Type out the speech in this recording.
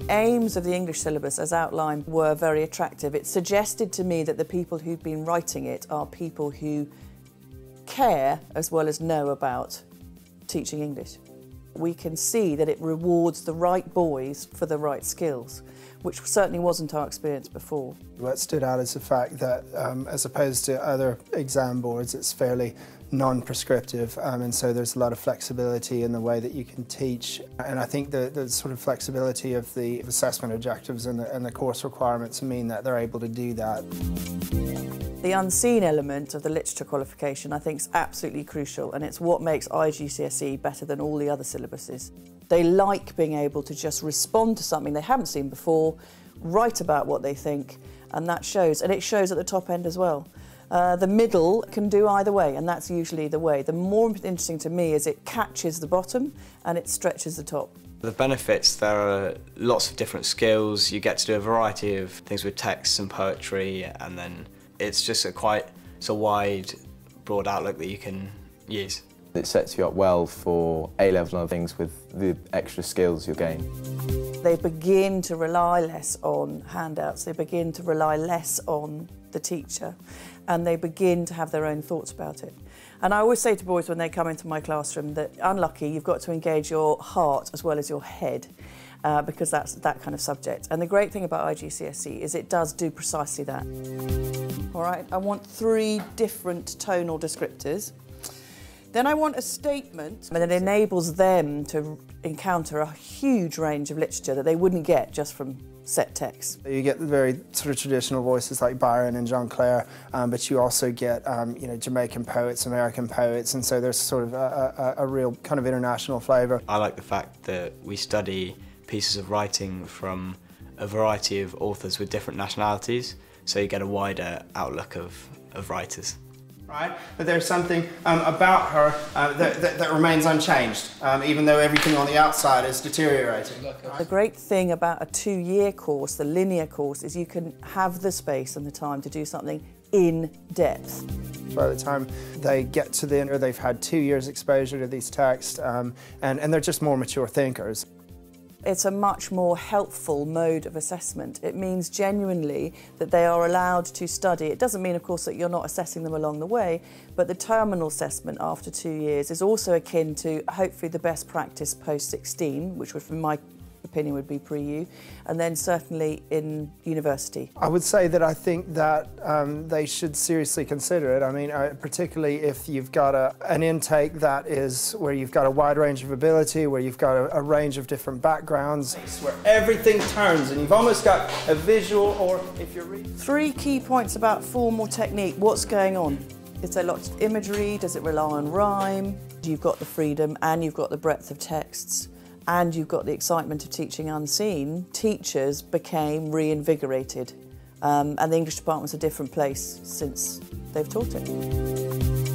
aims of the English syllabus, as outlined, were very attractive. It suggested to me that the people who've been writing it are people who care as well as know about teaching English. We can see that it rewards the right boys for the right skills, which certainly wasn't our experience before. What stood out is the fact that, as opposed to other exam boards, it's fairly non-prescriptive, and so there's a lot of flexibility in the way that you can teach. And I think the sort of flexibility of the assessment objectives and the course requirements mean that they're able to do that. The unseen element of the literature qualification, I think, is absolutely crucial, and it's what makes IGCSE better than all the other syllabuses. They like being able to just respond to something they haven't seen before, write about what they think, and that shows. And it shows at the top end as well. The middle can do either way, and that's usually the way. The more interesting to me is it catches the bottom and it stretches the top. The benefits, there are lots of different skills. You get to do a variety of things with texts and poetry, and then it's just a wide, broad outlook that you can use. It sets you up well for A-level and other things with the extra skills you'll gain. They begin to rely less on handouts, they begin to rely less on the teacher, and they begin to have their own thoughts about it. And I always say to boys when they come into my classroom that, unlucky, you've got to engage your heart as well as your head, because that's that kind of subject. And the great thing about IGCSE is it does do precisely that. All right, I want 3 different tonal descriptors. Then I want a statement that enables them to encounter a huge range of literature that they wouldn't get just from set text. You get the very sort of traditional voices like Byron and John Clare, but you also get Jamaican poets, American poets, and so there's sort of a real kind of international flavour. I like the fact that we study pieces of writing from a variety of authors with different nationalities, so you get a wider outlook of writers. Right, but there's something about her that remains unchanged, even though everything on the outside is deteriorating. The great thing about a 2-year course, the linear course, is you can have the space and the time to do something in depth. By the time they get to the end, they've had 2 years exposure to these texts, and they're just more mature thinkers. It's a much more helpful mode of assessment. It means genuinely that they are allowed to study. It doesn't mean, of course, that you're not assessing them along the way, but the terminal assessment after 2 years is also akin to, hopefully, the best practice post-16, which would, from my opinion, would be pre-U, and then certainly in university. I would say that I think that they should seriously consider it. I mean, particularly if you've got an intake that is where you've got a wide range of ability, where you've got a range of different backgrounds, where everything turns and you've almost got a visual, or if you're reading. 3 key points about form or technique. What's going on? Is there lots of imagery? Does it rely on rhyme? You've got the freedom and you've got the breadth of texts, and you've got the excitement of teaching unseen. Teachers became reinvigorated, and the English department's a different place since they've taught it.